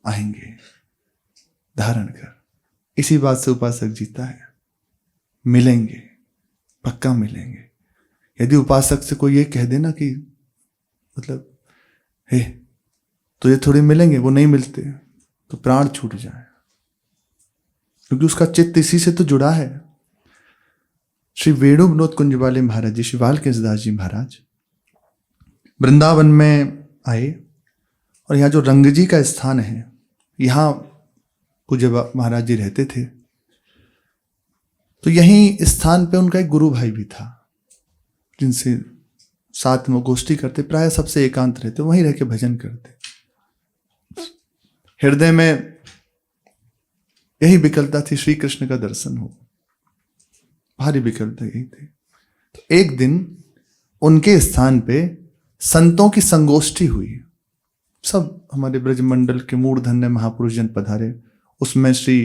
आएंगे धारण कर। इसी बात से उपासक जीता है, मिलेंगे, पक्का मिलेंगे। यदि उपासक से कोई ये कह देना कि मतलब हे तो ये थोड़ी मिलेंगे, वो नहीं मिलते, तो प्राण छूट जाए, क्योंकि उसका चित्त इसी से तो जुड़ा है। श्री वेणु विनोद कुंज वाले महाराज जी, श्री बालकेशदास जी महाराज वृंदावन में आए, और यहाँ जो रंग जी का स्थान है, यहाँ पूज्य महाराज जी रहते थे। तो यहीं स्थान पे उनका एक गुरु भाई भी था, जिनसे साथ में गोष्ठी करते, प्राय सबसे एकांत रहते, वहीं रह के भजन करते। हृदय में यही विकलता थी, श्री कृष्ण का दर्शन हो, भारी विकलता यही थी। तो एक दिन उनके स्थान पे संतों की संगोष्ठी हुई, सब हमारे ब्रजमंडल के मूर्धन्य महापुरुष जन पधारे। उसमें श्री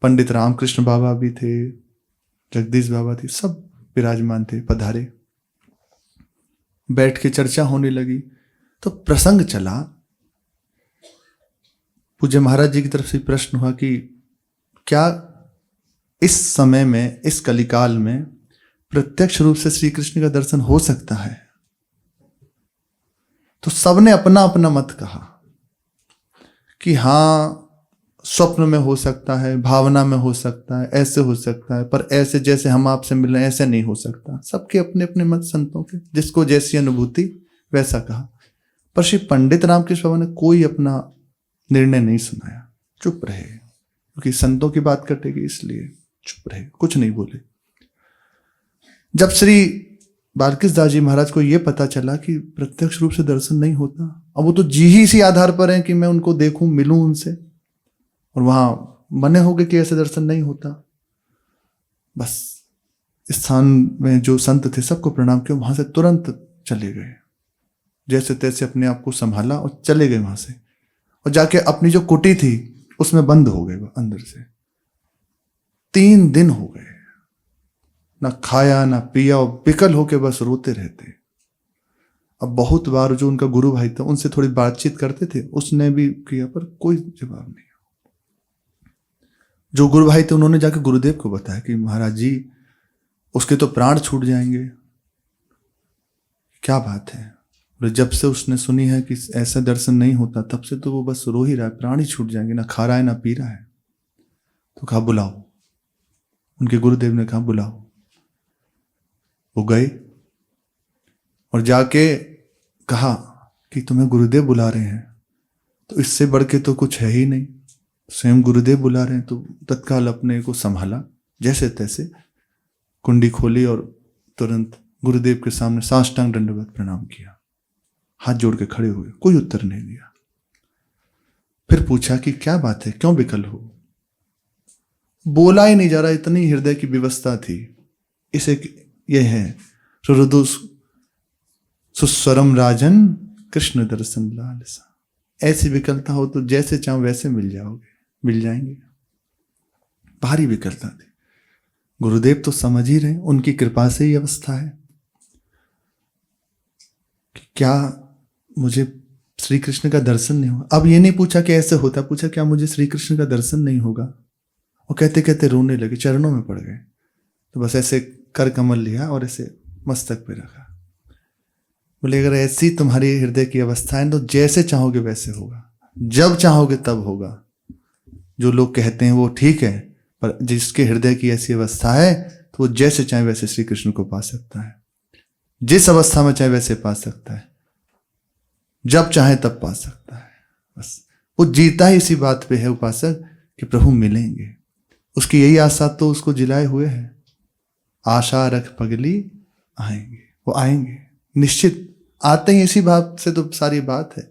पंडित रामकृष्ण बाबा भी थे, जगदीश बाबा थे, सब विराजमान थे, पधारे। बैठ के चर्चा होने लगी, तो प्रसंग चला। पूज्य महाराज जी की तरफ से प्रश्न हुआ कि क्या इस समय में, इस कलिकाल में प्रत्यक्ष रूप से श्री कृष्ण का दर्शन हो सकता है? तो सबने अपना अपना मत कहा कि हाँ, स्वप्न में हो सकता है, भावना में हो सकता है, ऐसे हो सकता है, पर ऐसे जैसे हम आपसे मिल रहे हैं ऐसे नहीं हो सकता। सबके अपने अपने मत, संतों के, जिसको जैसी अनुभूति वैसा कहा। पर श्री पंडित रामकृष्ण बाबा ने कोई अपना निर्णय नहीं सुनाया, चुप रहे, क्योंकि संतों की बात कटेगी, इसलिए चुप रहे, कुछ नहीं बोले। जब श्री बालकेशदास जी महाराज को यह पता चला कि प्रत्यक्ष रूप से दर्शन नहीं होता, अब वो तो जी ही इसी आधार पर है कि मैं उनको देखूं, मिलूं उनसे, और वहां मने हो गए कि ऐसे दर्शन नहीं होता। बस स्थान में जो संत थे सबको प्रणाम किया, वहां से तुरंत चले गए, जैसे तैसे अपने आप को संभाला और चले गए वहां से। और जाके अपनी जो कुटी थी उसमें बंद हो गए अंदर से। 3 दिन हो गए, ना खाया ना पिया, और विकल होके बस रोते रहते। अब बहुत बार जो उनका गुरु भाई था उनसे थोड़ी बातचीत करते थे, उसने भी किया, पर कोई जवाब नहीं। जो गुरु भाई थे उन्होंने जाके गुरुदेव को बताया कि महाराज जी, उसके तो प्राण छूट जाएंगे। क्या बात है? जब से उसने सुनी है कि ऐसा दर्शन नहीं होता, तब से तो वो बस रो ही रहा है, प्राण ही छूट जाएंगे, ना खा रहा है ना पी रहा है। तो कहा बुलाओ। उनके गुरुदेव ने कहा बुलाओ। वो गए और जाके कहा कि तुम्हें गुरुदेव बुला रहे हैं। तो इससे बढ़ के तो कुछ है ही नहीं, स्वयं गुरुदेव बुला रहे हैं। तो तत्काल अपने को संभाला, जैसे तैसे कुंडी खोली और तुरंत गुरुदेव के सामने साष्टांग दंडवत प्रणाम किया, हाथ जोड़ के खड़े हुए, कोई उत्तर नहीं दिया। फिर पूछा कि क्या बात है, क्यों विकल हो? बोला ही नहीं जा रहा, इतनी हृदय की व्यवस्था थी। इसे यह है सुहृदु सुस्वरम राजन कृष्ण दर्शन लालसा। ऐसी विकलता हो तो जैसे चाहो वैसे मिल जाओगे, मिल जाएंगे। भारी विकलता थी। गुरुदेव तो समझ ही रहे, उनकी कृपा से ही अवस्था है कि क्या मुझे श्री कृष्ण का दर्शन नहीं होगा। अब ये नहीं पूछा कि ऐसे होता, पूछा क्या मुझे श्री कृष्ण का दर्शन नहीं होगा। और कहते कहते रोने लगे, चरणों में पड़ गए। तो बस ऐसे कर कमल लिया और ऐसे मस्तक पे रखा। बोले अगर ऐसी तुम्हारी हृदय की अवस्था है तो जैसे चाहोगे वैसे होगा, जब चाहोगे तब होगा। जो लोग कहते हैं वो ठीक है, पर जिसके हृदय की ऐसी अवस्था है तो वो जैसे चाहे वैसे श्री कृष्ण को पा सकता है, जिस अवस्था में चाहे वैसे पा सकता है, जब चाहे तब पा सकता है। बस वो जीता ही इसी बात पे है उपासक कि प्रभु मिलेंगे। उसकी यही आशा तो उसको जिलाए हुए है, आशा रख पगली आएंगे। वो आएंगे निश्चित, आते ही इसी बात से तो सारी बात है।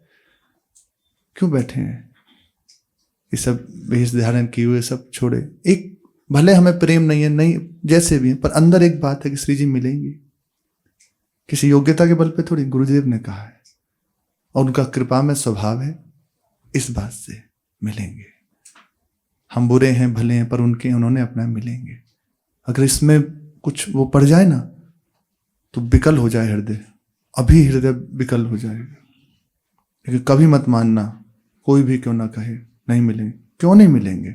क्यों बैठे हैं ये सब वेश धारण किए हुए, सब छोड़े। एक भले हमें प्रेम नहीं है, नहीं जैसे भी है, पर अंदर एक बात है कि श्री जी मिलेंगे। किसी योग्यता के बल पे थोड़ी, गुरुदेव ने कहा है और उनका कृपा में स्वभाव है, इस बात से मिलेंगे। हम बुरे हैं भले हैं, पर उन्होंने अपना मिलेंगे। अगर इसमें कुछ वो पड़ जाए ना तो विकल हो जाए हृदय, अभी हृदय विकल हो जाएगा। लेकिन कभी मत मानना, कोई भी क्यों ना कहे नहीं मिलेंगे। क्यों नहीं मिलेंगे?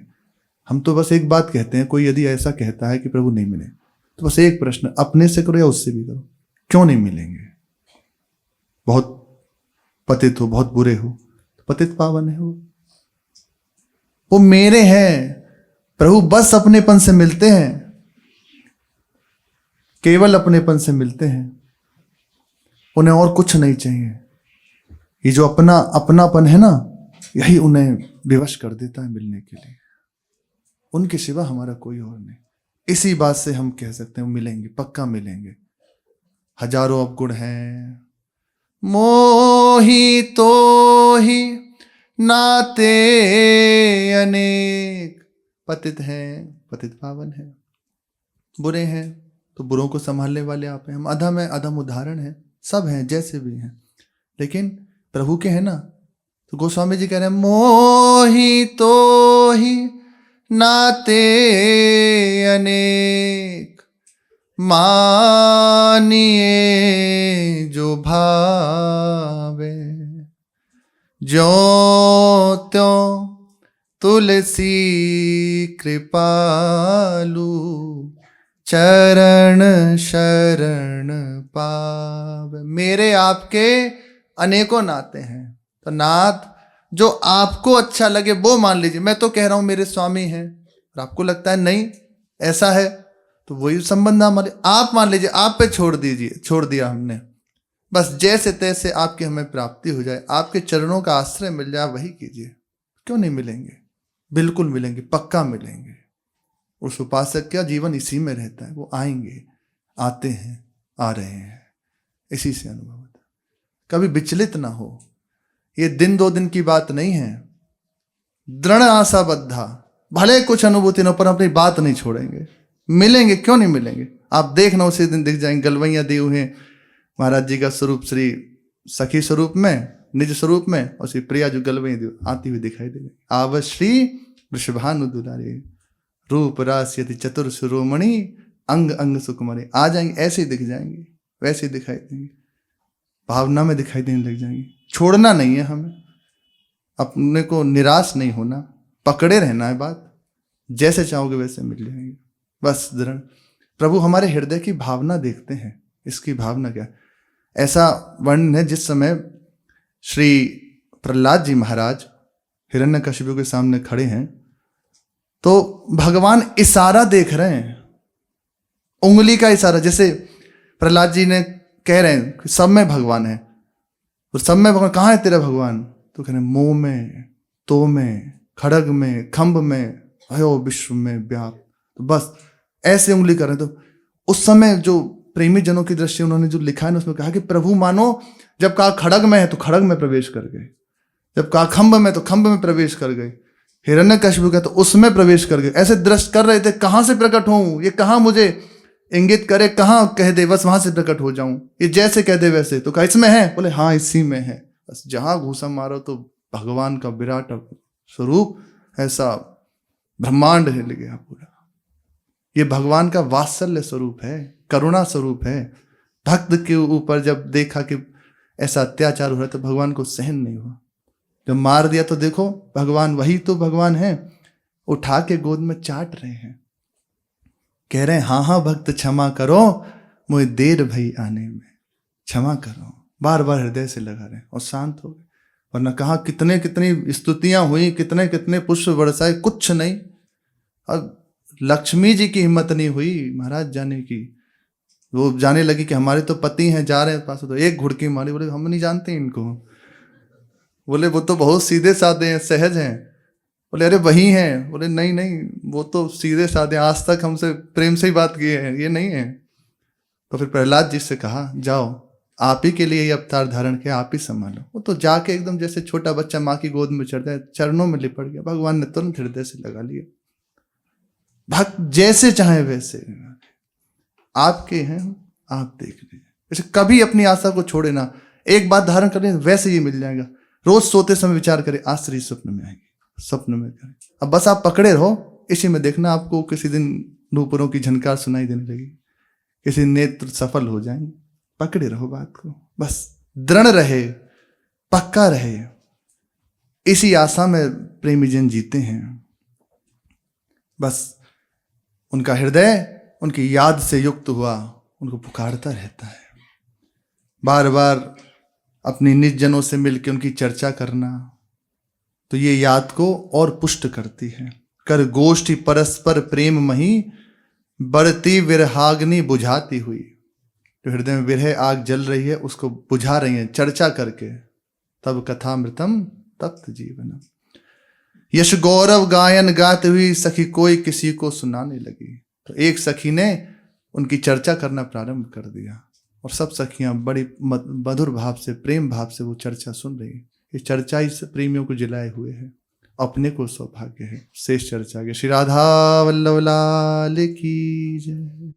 हम तो बस एक बात कहते हैं, कोई यदि ऐसा कहता है कि प्रभु नहीं मिले तो बस एक प्रश्न, अपने से करो या उससे भी करो, क्यों नहीं मिलेंगे? बहुत पतित हो, बहुत बुरे हो, पतित पावन है वो मेरे हैं। प्रभु बस अपनेपन से मिलते हैं, केवल अपनेपन से मिलते हैं, उन्हें और कुछ नहीं चाहिए। ये जो अपनापन है ना, यही उन्हें विवश कर देता है मिलने के लिए। उनके सिवा हमारा कोई और नहीं। इसी बात से हम कह सकते हैं मिलेंगे, पक्का मिलेंगे। हजारों अवगुण हैं, मोही तो ही नाते अनेक, पतित हैं, पतित पावन है, बुरे हैं तो बुरों को संभालने वाले आप हैं। हम अधम है, अधम उदाहरण है, सब हैं जैसे भी हैं, लेकिन प्रभु के हैं ना। तो गोस्वामी जी कह रहे हैं मोही तो ही नाते अनेक, मानिए जो भावे, जो त्यों तुलसी कृपालु, चरण शरण पाव। मेरे आपके अनेकों नाते हैं, तो नात जो आपको अच्छा लगे वो मान लीजिए। मैं तो कह रहा हूं मेरे स्वामी हैं, और आपको लगता है नहीं ऐसा है, तो वही संबंध हमारे। आप मान लीजिए, आप पे छोड़ दीजिए, छोड़ दिया हमने, बस जैसे तैसे आपकी हमें प्राप्ति हो जाए, आपके चरणों का आश्रय मिल जाए, वही कीजिए। क्यों नहीं मिलेंगे? बिल्कुल मिलेंगे, पक्का मिलेंगे। उस उपासक का जीवन इसी में रहता है, वो आएंगे, आते हैं, आ रहे हैं, इसी से अनुभव होता है। कभी विचलित ना हो, ये दिन दो दिन की बात नहीं है। दृढ़ आशा बद्धा, भले कुछ अनुभूति न, पर अपनी बात नहीं छोड़ेंगे। मिलेंगे, क्यों नहीं मिलेंगे? आप देखना उसी दिन दिख जाएंगे। गलवैया दी हुए महाराज जी का स्वरूप श्री सखी स्वरूप में, निज स्वरूप में, और श्री प्रिया जो गलवैया आती हुई दिखाई देगी। आवश्री वृषभानु दुलारी, रूप रास यति चतुर शिरोमणि, अंग अंग सुकुमारी। आ जाएंगे, ऐसे ही दिख जाएंगे, वैसे ही दिखाई देंगे, भावना में दिखाई देने लग जाएंगे। छोड़ना नहीं है हमें, अपने को निराश नहीं होना, पकड़े रहना है बात। जैसे चाहोगे वैसे मिल जाएंगे, बस दृढ़। प्रभु हमारे हृदय की भावना देखते हैं, इसकी भावना क्या। ऐसा वर्णन है, जिस समय श्री प्रहलाद जी महाराज हिरण्यकशिपु के सामने खड़े हैं, तो भगवान इशारा देख रहे हैं, उंगली का इशारा। जैसे प्रहलाद जी ने कह रहे हैं कि सब में भगवान है, और सब में भगवान, कहाँ है तेरा भगवान? तो कह रहे हैं मोह में, तो में, खड़ग में, खंभ में, भयो विश्व में व्याप। तो बस ऐसे उंगली कर रहे हैं। तो उस समय जो प्रेमी जनों की दृष्टि उन्होंने जो लिखा है ना, उसमें कहा कि प्रभु मानो जब कहा खड़ग में है तो खड़ग में प्रवेश कर गए, जब कहा खंभ में, तो खंभ में प्रवेश कर गए। हिरण्यकशिपु का तो उसमें प्रवेश कर गए। ऐसे दृष्ट कर रहे थे, कहां से प्रकट होऊं, ये कहां मुझे इंगित करे, कहां कह दे बस वहां से प्रकट हो जाऊं, ये जैसे कह दे वैसे। तो कहा इसमें है, बोले हाँ इसी में है। बस जहां घूसा मारो तो भगवान का विराट स्वरूप, ऐसा ब्रह्मांड हिल गया पूरा। ये भगवान का वात्सल्य स्वरूप है, करुणा स्वरूप है। भक्त के ऊपर जब देखा कि ऐसा अत्याचार हो रहा है तो भगवान को सहन नहीं हुआ। जब मार दिया तो देखो भगवान, वही तो भगवान है, उठा के गोद में चाट रहे हैं, कह रहे हैं हाँ हाँ भक्त क्षमा करो, मुझे देर भई आने में, क्षमा करो। बार बार हृदय से लगा रहे और शांत हो गए। वरना कहा कितने कितनी स्तुतियां हुई, कितने कितने पुष्प बरसाए, कुछ नहीं। अब लक्ष्मी जी की हिम्मत नहीं हुई महाराज जाने की। वो जाने लगी कि हमारे तो पति हैं, जा रहे हैं पास, तो एक घुड़की मारी। बोले हम नहीं जानते इनको। बोले वो तो बहुत सीधे साधे हैं, सहज हैं। बोले अरे वही हैं। बोले नहीं नहीं, वो तो सीधे साधे, आज तक हमसे प्रेम से ही बात किए हैं, ये नहीं है। तो फिर प्रहलाद जी से कहा जाओ, आप ही के लिए ये अवतार धारण किया, आप ही संभालो। वो तो जाके एकदम जैसे छोटा बच्चा माँ की गोद में चढ़ता है, चरणों में लिपट गया। भगवान ने तुरंत हृदय से लगा लिया। भक्त जैसे चाहे वैसे, आपके हैं, आप देख लीजिए। जैसे कभी अपनी आशा को छोड़े ना, एक बात धारण कर ले वैसे ही मिल जाएगा। रोज सोते समय विचार करें आज श्री स्वप्न में आएगी, स्वप्न में करें। अब बस आप पकड़े रहो इसी में, देखना आपको किसी दिन नूपुरों की झनकार सुनाई देने लगी, किसी नेत्र सफल हो जाएंगे। पकड़े रहो बात को, बस दृढ़ रहे, पक्का रहे। इसी आशा में प्रेमी जन जीते हैं। बस उनका हृदय उनकी याद से युक्त हुआ, उनको पुकारता रहता है। बार बार अपनी निज जनों से मिलकर उनकी चर्चा करना, तो ये याद को और पुष्ट करती है। कर गोष्ठी परस्पर प्रेम मही, बढ़ती विरहाग्नि बुझाती हुई। जो हृदय में विरह आग जल रही है उसको बुझा रही है चर्चा करके। तब कथामृतम तप्त जीवनम। यश गौरव गायन गाते हुई सखी कोई किसी को सुनाने लगी। तो एक सखी ने उनकी चर्चा करना प्रारंभ कर दिया और सब सखियां बड़ी मधुर भाव से, प्रेम भाव से वो चर्चा सुन रही। ये चर्चा इस प्रेमियों को जिलाए हुए है, अपने को सौभाग्य है। शेष चर्चा के श्री राधा वल्लभ लाल की जय।